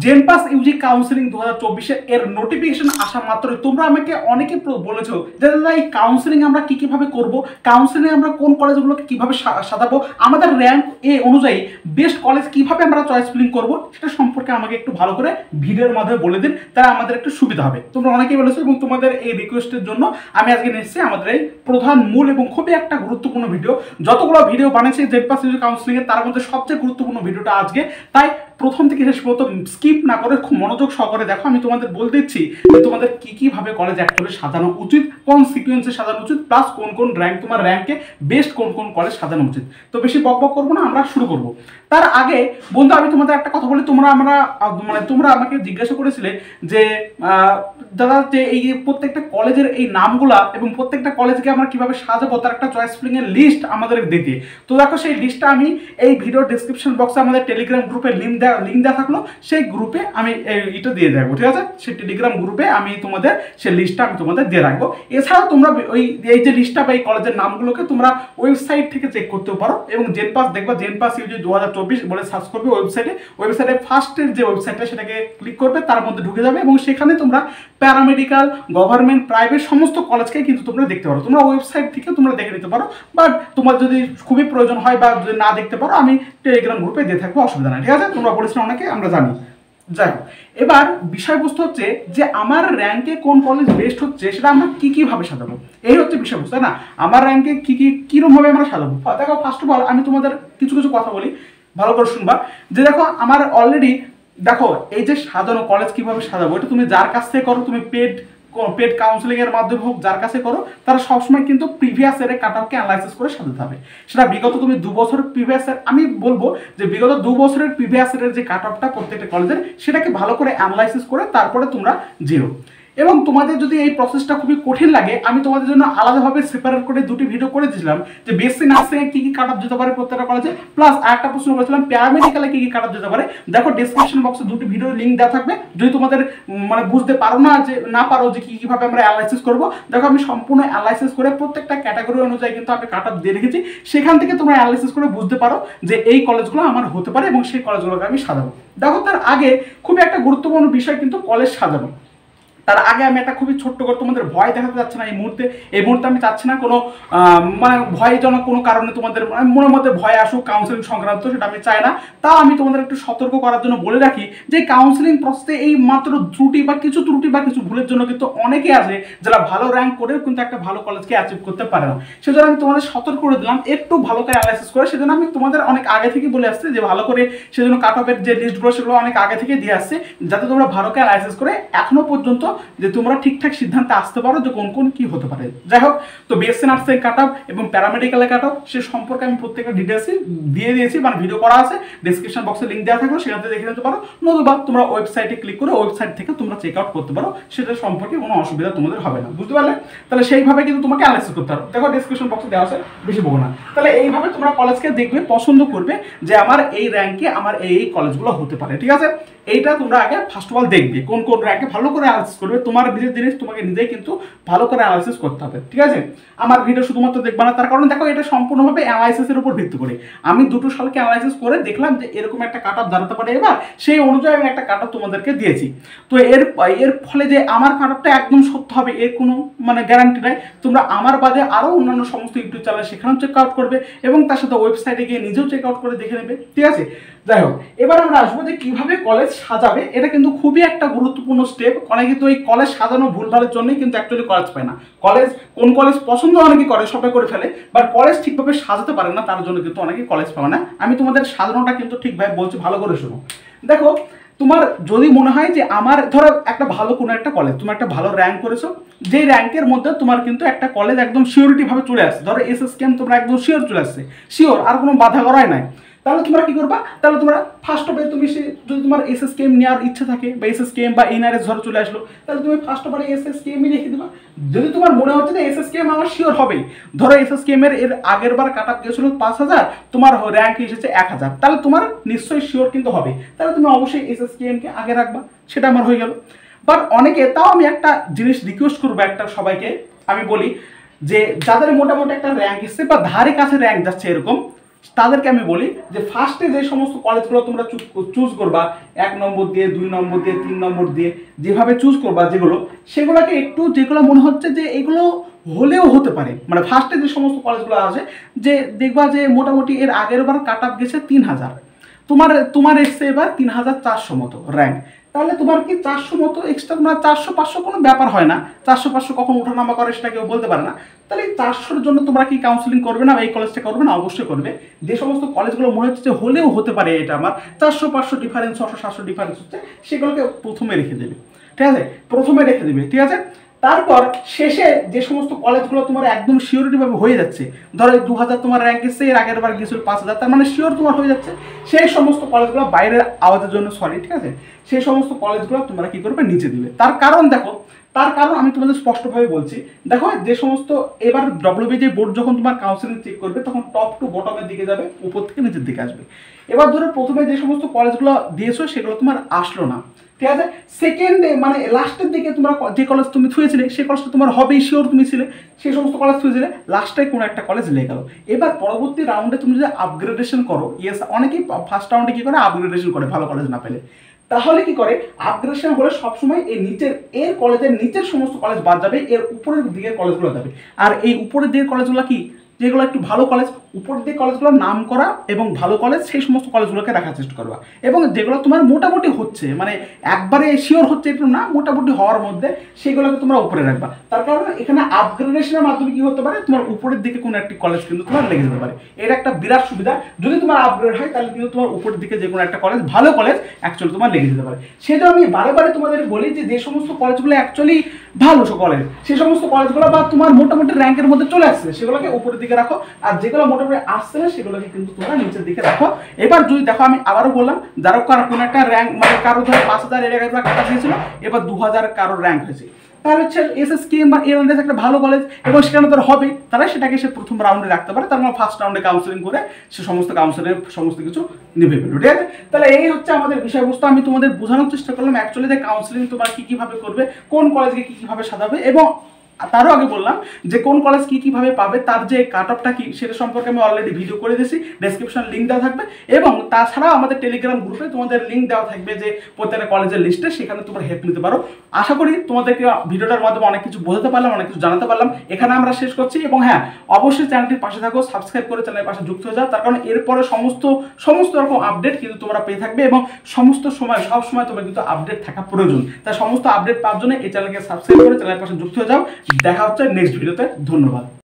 জেনপাস Yuji counselling 2024 এর notification আসা মাত্রই তোমরা আমাকে অনেকে বলেছো যে দাদা এই কাউন্সিলিং আমরা কি কিভাবে করব, কাউন্সিলিং আমরা কোন কলেজগুলোকে কিভাবে সাজাবো, আমাদের র্যাঙ্ক এ অনুযায়ী বেস্ট কলেজ কিভাবে আমরা চয়েস ফিলিং করব, সেটা সম্পর্কে আমাকে একটু ভালো করে ভিডিওর মাধ্যমে বলে দিন, তাহলে আমাদের একটু সুবিধা হবে। তোমরা অনেকেই বলেছো এবং তোমাদের এই রিকোয়েস্টের জন্য আমি আজকে নিয়ে এসেছি আমাদের এই প্রধান মূল এবং খুবই একটা গুরুত্বপূর্ণ ভিডিও। যতগুলো ভিডিও বানিয়েছি জেনপাস ইউজি কাউন্সিলিং এর তার মধ্যে সবচেয়ে গুরুত্বপূর্ণ ভিডিওটা আজকে, তাই প্রথম থেকে শেষ পর্যন্ত স্কিপ না করে খুব মনোযোগ সহকারে দেখো। আমি তোমাদের বলে দিচ্ছি যে তোমাদের কি কি ভাবে কলেজ অ্যাকচুয়ালি সাজানো উচিত, কোন সিকোয়েন্সে সাজানো উচিত, প্লাস কোন কোন র্যাঙ্ক তোমার র্যাঙ্কে বেস্ট কোন কোন কলেজ সাজানো উচিত। তো বেশি বক বক করবো না, আমরা শুরু করব। তার আগে বন্ধু আমি তোমাদের একটা কথা বলি, তোমরা আমাকে জিজ্ঞাসা করেছিলে যে দাদা যে এই প্রত্যেকটা কলেজের এই নামগুলা এবং প্রত্যেকটা কলেজকে আমরা কিভাবে সাজাবো তার একটা চয়েস ফিলিং এর লিস্ট আমাদের দিতে। তো দেখো সেই লিস্টটা আমি এই ভিডিও ডিসক্রিপশন বক্সে আমাদের টেলিগ্রাম গ্রুপে লিঙ্ক দেওয়া থাকলো, সেই গ্রুপে আমি এটা দিয়ে রাখবো, ঠিক আছে? সেই টেলিগ্রাম গ্রুপে আমি তোমাদের সেই লিস্টটা আমি তোমাদের দিয়ে রাখবো। এছাড়াও তোমরা এই যে লিস্টটা বা এই কলেজের নামগুলোকে তোমরা ওয়েবসাইট থেকে চেক করতে পারো এবং জেনপাস দেখবা, জেনপাস ইউজি 2024 বলে সার্চ করবে ওয়েবসাইটে ফার্স্টের যে ওয়েবসাইটটা সেটাকে ক্লিক করবে, তার মধ্যে ঢুকে যাবে এবং সেখানে তোমরা প্যারামেডিক্যাল, গভর্নমেন্ট, প্রাইভেট সমস্ত কলেজকে কিন্তু তোমরা দেখতে পারো। তোমরা ওয়েবসাইট থেকে তোমরা দেখে নিতে পারো, বাট তোমার যদি খুবই প্রয়োজন হয় বা যদি না দেখতে পারো আমি টেলিগ্রাম গ্রুপে দিয়ে থাকবো, অসুবিধা নাই, ঠিক আছে? তোমরা বলেছিলে অনেকে, আমরা জানি। যাই হোক, এবার বিষয়বস্তু হচ্ছে যে আমার র্যাঙ্কে কোন কলেজ বেস্ট হচ্ছে সেটা আমরা কি কিভাবে সাজাবো, এই হচ্ছে বিষয়বস্তু, তাই না? আমার র্যাঙ্কে কিরকম ভাবে আমরা সাজাবো। দেখো ফার্স্ট অফ অল আমি তোমাদের কিছু কিছু কথা বলি, ভালো করে শুনবা। যে দেখো আমার অলরেডি দেখো এই যে সাজানো কলেজ কিভাবে সাজাবো, এটা তুমি যার কাছ থেকে করো, তুমি পেড কাউন্সিলিং এর মাধ্যমে হোক, যার কাছে করো, তারা সবসময় কিন্তু প্রিভিয়াস এর কাট অফকে অ্যানালাইসিস করে সাজাতে হবে। সেটা বিগত তুমি 2 বছরের প্রিভিয়াস এর, আমি বলবো যে বিগত 2 বছরের প্রিভিয়াস এর যে কাট অফটা প্রত্যেকটা কলেজের, সেটাকে ভালো করে অ্যানালাইসিস করে তারপরে তোমরা জিরো। এবং তোমাদের যদি এই প্রসেসটা খুবই কঠিন লাগে, আমি তোমাদের জন্য আলাদাভাবে সেপারেট করে দুটি ভিডিও করে দিয়েছিলাম যে বিএসসি নার্সিং এ কি কি কাট অফ যেতে পারে প্রত্যেকটা কলেজে, প্লাস আরেকটা প্রশ্ন করেছিলাম প্যারামেডিক্যালে কি কি কাট অফ যেতে পারে। দেখো ডেসক্রিপশন বক্সে দুটি ভিডিওর লিঙ্ক দেওয়া থাকবে, যদি তোমাদের বুঝতে পারো না পারো যে কি কিভাবে আমরা অ্যানালাইসিস করবো, দেখো আমি সম্পূর্ণ অ্যানালাইসিস করে প্রত্যেকটা ক্যাটাগরি অনুযায়ী কিন্তু আমি কাট অফ দিয়ে রেখেছি, সেখান থেকে তোমরা অ্যানালাইসিস করে বুঝতে পারো যে এই কলেজগুলো আমার হতে পারে এবং সেই কলেজগুলোকে আমি সাজাবো। দেখো তার আগে খুবই একটা গুরুত্বপূর্ণ বিষয় কিন্তু কলেজ সাজানো। তার আগে আমি একটা খুবই ছোট্ট করে, তোমাদের ভয় দেখাতে যাচ্ছে না এই মুহূর্তে আমি চাচ্ছি না কোনো ভয়জনক কোনো কারণে তোমাদের মনের মধ্যে ভয় আসুক কাউন্সিলিং সংক্রান্ত, সেটা আমি চাই না। তাও আমি তোমাদের একটু সতর্ক করার জন্য বলে রাখি যে কাউন্সিলিং প্রসেসে এই মাত্র ত্রুটি বা কিছু ভুলের জন্য কিন্তু অনেকে আছে যারা ভালো র্যাঙ্ক করেও কিন্তু একটা ভালো কলেজকে অ্যাচিভ করতে পারে না। সেজন্য আমি তোমাদের সতর্ক করে দিলাম একটু ভালো করে অ্যানালাইসিস করে। সেজন্য আমি তোমাদের অনেক আগে থেকে বলে আসছি যে ভালো করে, সেজন্য কাট অফের যে লিস্টগুলো সেগুলো অনেক আগে থেকে দিয়ে আসছে, যাতে তোমরা ভালো করে অ্যানালাইসিস করে এখনো পর্যন্ত যে তোমরা ঠিকঠাক সিদ্ধান্তে আসতে পারো যে কোন কোন কি হতে পারে। যাই হোক, তো বিএসসি নার্সিং কাট অফ এবং প্যারামেডিক্যালের কাট অফ সে সম্পর্কে আমি প্রত্যেকটা ডিটেলসই দিয়ে দিয়েছি, ভিডিও করা আছে, ডেসক্রিপশন বক্সে লিঙ্ক দেওয়া থাকলো, সেখান থেকে দেখে নিতে পারো। নতুবা তোমরা ওয়েবসাইটে ক্লিক করে ওয়েবসাইট থেকে তোমরা চেক আউট করতে পারো, সেটা সম্পর্কে কোনো অসুবিধা তোমাদের হবে না, বুঝতে পারলে? তাহলে সেইভাবে কিন্তু তোমাকে অ্যানালাইসিস করতে হবে। দেখো ডেসক্রিপশন বক্সে দেওয়া আছে, বেশি বলবো না। তাহলে এইভাবে তোমরা কলেজকে দেখবে, পছন্দ করবে যে আমার এই র্যাঙ্কে আমার এই কলেজগুলো হতে পারে, ঠিক আছে? এইটা তোমরা আগে ফার্স্ট অফ অল দেখবে কোন কোন র্যাঙ্কে ভালো করে অ্যানালাইসিস করবে। তোমার নিজের জিনিস তোমাকে নিজেই কিন্তু ভালো করে অ্যানালাইসিস করতে হবে, ঠিক আছে? আমার ভিডিও শুধুমাত্র দেখবা না, তার কারণ দেখো এটা সম্পূর্ণভাবে অ্যানালাইসিসের উপর ভিত্তি করে। আমি দুটো সালকে অ্যানালাইসিস করে দেখলাম যে এরকম একটা কাট অফ দাঁড়াতে পারে, এবার সেই অনুযায়ী আমি একটা কাট অফ তোমাদেরকে দিয়েছি। তো এর ফলে যে আমার কাট অফটা একদম সত্য হবে এর কোনো গ্যারান্টি নাই। তোমরা আমার বাদে আরও অন্যান্য সমস্ত ইউটিউব চ্যানেল সেখানেও চেক আউট করবে এবং তার সাথে ওয়েবসাইটে গিয়ে নিজেও চেক আউট করে দেখে নেবে, ঠিক আছে? যাই হোক, এবার আমরা আসবো যে কিভাবে কলেজ সাজাবে। এটা কিন্তু খুবই একটা গুরুত্বপূর্ণ স্টেপ। অনেকে তো এই কলেজ সাজানো ভুলভালের জন্যই কিন্তু অ্যাকচুয়ালি কলেজ পায় না। কোন কলেজ পছন্দ অনেকে করে, সবাই করে ফেলে, বাট কলেজ ঠিকভাবে সাজাতে পারে না, তার জন্য কিন্তু অনেকে কলেজ পাবে না। আমি তোমাদের সাজানোটা কিন্তু ঠিকভাবে বলছি, ভালো করে শোনো। দেখো তোমার যদি মনে হয় যে আমার ধরো একটা ভালো কোনো একটা কলেজ, তুমি একটা ভালো র্যাঙ্ক করেছো, যে র্যাঙ্কের মধ্যে তোমার কিন্তু একটা কলেজ একদম সিওরিটি ভাবে চলে আসছে, ধরো এসএসকেএম তোমরা একদম শিওর চলে আসছে, শিওর, আর কোনো বাধা করাই নাই, তাহলে তোমরা কি করবা? তাহলে তোমরা ফার্স্ট অফে তুমি যদি তোমার এসএসকেএম নেওয়ার ইচ্ছা থাকে বা এসএসকেএম বা এনআরএস ধরো চলে আসলো, তাহলে তুমি ফার্স্ট অফে এসএসকেএমই রেখে দিবা। যদি তোমার মনে হচ্ছে যে এসএসকেএম আমার শিওর হবেই, ধরো এসএসকেএম এর আগের বার কাট অফ গেছিল 5000, তোমার র্যাঙ্ক এসেছে 1000, তাহলে তোমার নিশ্চয়ই শিওর কিন্তু হবে, তাহলে তুমি অবশ্যই এসএসকেএম কে আগে রাখবা, সেটা আমার হয়ে গেল। বাট অনেকে, তাও আমি একটা জিনিস রিকোয়েস্ট করবো একটা সবাইকে, আমি বলি যে যাদের মোটামুটি একটা র্যাঙ্ক এসছে বা ধারে কাছে র্যাঙ্ক যাচ্ছে এরকম, তাদেরকে আমি বলি যে ফার্স্টে যে সমস্ত কলেজগুলো তোমরা চুজ করবা 1 নম্বর দিয়ে, 2 নম্বর দিয়ে, 3 নম্বর দিয়ে, যেভাবে চুজ করবা সেগুলোকে একটু যেগুলো মনে হচ্ছে যে এগুলো হলেও হতে পারে, মানে ফার্স্টে যে সমস্ত কলেজগুলো আছে যে দেখবা যে মোটামুটি এর আগের বার কাট আপ গেছে 3000, তোমার এসছে এবার 3400 মতো র্যাঙ্ক, তাহলে তোমার কি 400 মতো এক্সট্রা, তোমার 400-500 কোনো ব্যাপার হয় না, 400-500 কখন ওঠানামা করে সেটা কেউ বলতে পারে না। তাহলে এই 400-র জন্য তোমরা কি কাউন্সিলিং করবে না, এই কলেজটা করবে না? অবশ্যই করবে। যে সমস্ত কলেজগুলো মনে হচ্ছে যে হলেও হতে পারে এটা আমার 400-500 ডিফারেন্স, 600-700 ডিফারেন্স হচ্ছে, সেগুলোকে প্রথমে রেখে দেবে, ঠিক আছে, প্রথমে রেখে দেবে, ঠিক আছে। তারপর শেষে যে সমস্ত কলেজগুলো তোমার একদম শিওরিটি ভাবে হয়ে যাচ্ছে, ধরো 2000 তোমার র্যাঙ্ক এসছে, এর আগের বার গিয়েছিল 5000, তার মানে শিওর তোমার হয়ে যাচ্ছে, সেই সমস্ত কলেজগুলো বাইরের আওয়াজের জন্য সরি, ঠিক আছে, সেই সমস্ত কলেজগুলো তোমরা কি করবে, নিচে দিবে। তার কারণ দেখো, তার কারণ আমি তোমাদের স্পষ্টভাবে বলছি, দেখো যে সমস্ত এবার ডব্লিউবিজি বোর্ড যখন তোমার কাউন্সিলিং চেক করবে তখন টপ টু বটমের দিকে যাবে, উপর থেকে নিচের দিকে আসবে। এবার ধরো প্রথমে যে সমস্ত কলেজগুলো দিয়েছো সেগুলো তোমার আসলো না, ঠিক আছে, সেকেন্ডে মানে লাস্টের দিকে তোমরা যে কলেজ তুমি থুয়েছিলে সেই কলেজটা তোমার হবেই, শিওর তুমি ছিলে, সেই সমস্ত কলেজ থুয়েছিলে, লাস্টে কোনো একটা কলেজ লেগে গেল। এবার পরবর্তী রাউন্ডে তুমি যদি আপগ্রেডেশন করো, ইয়েস, অনেকেই ফার্স্ট রাউন্ডে কি করে আপগ্রেডেশন করে ভালো কলেজ না পেলে, তাহলে কি করে আপগ্রেডেশন হলে সবসময় এই নিচের এর কলেজের নিচের সমস্ত কলেজ বাদ যাবে, এর উপরের দিকের কলেজগুলো যাবে। আর এই উপরের দিকের কলেজগুলো কি, যেগুলো একটু ভালো কলেজ, উপরের দিকে কলেজগুলোর নাম করা এবং ভালো কলেজ, সেই সমস্ত কলেজগুলোকে রাখার চেষ্টা করবা। এবং যেগুলো তোমার মোটামুটি হচ্ছে, মানে একবারে শিওর হচ্ছে একটু না, মোটামুটি হওয়ার মধ্যে, সেগুলোকে তোমরা উপরে রাখবা। তার কারণ এখানে আপগ্রেডেশনের মাধ্যমে কি হতে পারে, তোমার উপরের দিকে কোনো একটি কলেজ কিন্তু তোমার লেগে যেতে পারে। এটা একটা বিরাট সুবিধা, যদি তোমার আপগ্রেড হয় তাহলে কিন্তু তোমার উপরের দিকে যে কোনো একটা কলেজ, ভালো কলেজ অ্যাকচুয়ালি তোমার লেগে যেতে পারে। সেটা আমি বারে বারে তোমাদের বলি যে সমস্ত কলেজগুলো অ্যাকচুয়ালি ভালো কলেজ, সেই সমস্ত কলেজগুলো বা তোমার মোটামুটি র্যাঙ্কের মধ্যে চলে আসছে সেগুলোকে উপরের দিকে রাখো, আর যেগুলো মোটামুটি আসছে না সেগুলোকে কিন্তু তোমরা নিচের দিকে রাখো। এবার যদি দেখো, আমি আবারও বললাম, যারা কোনো একটা র্যাঙ্ক, মানে কারো ধরো 5000 এর আগে কাটা দিয়েছিল, এবার 2000 কারো র্যাঙ্ক হয়েছে, তাহলে হচ্ছে এসএসকে বা এনএস একটা ভালো কলেজ এবং সেখানে তোর হবে, তারা সেটাকে সে প্রথম রাউন্ডে রাখতে পারে, তার মানে ফার্স্ট রাউন্ডে কাউন্সিলিং করে সে সমস্ত কাউন্সিলের সমস্ত কিছু নিভে ফেলবে, ঠিক আছে। তাহলে এই হচ্ছে আমাদের বিষয়বস্তু, আমি তোমাদের বোঝানোর চেষ্টা করলাম অ্যাকচুয়ালি যে কাউন্সিলিং তোমরা কি কিভাবে করবে, কোন কলেজকে কি কিভাবে সাজাবে, এবং তারও আগে বললাম যে কোন কলেজ কি কিভাবে পাবে, তার যে কাট অফটা কি সেটা সম্পর্কে আমি অলরেডি ভিডিও করে দিয়েছি, ডেসক্রিপশন লিঙ্ক দেওয়া থাকবে, এবং তাছাড়াও আমাদের টেলিগ্রাম গ্রুপে তোমাদের লিঙ্ক দেওয়া থাকবে যে প্রত্যেকটা কলেজের লিস্টে, সেখানে তোমরা হেল্প নিতে পারো। আশা করি তোমাদেরকে ভিডিওটার মাধ্যমে অনেক কিছু বোঝাতে পারলাম, অনেক কিছু জানাতে পারলাম। এখানে আমরা শেষ করছি, এবং হ্যাঁ, অবশ্যই চ্যানেলটির পাশে থাকো, সাবস্ক্রাইব করে চ্যানেলের পাশে যুক্ত হয়ে যাও, তার কারণ এরপরে সমস্ত রকম আপডেট কিন্তু তোমরা পেয়ে থাকবে, এবং সমস্ত সময় সব সময় তোমার কিন্তু আপডেট থাকা প্রয়োজন। তাই সমস্ত আপডেট পাওয়ার জন্য এই চ্যানেলকে সাবস্ক্রাইব করে চ্যানেলের পাশে যুক্ত হয়ে যাও। দেখা হচ্ছে নেক্সট ভিডিওতে, ধন্যবাদ।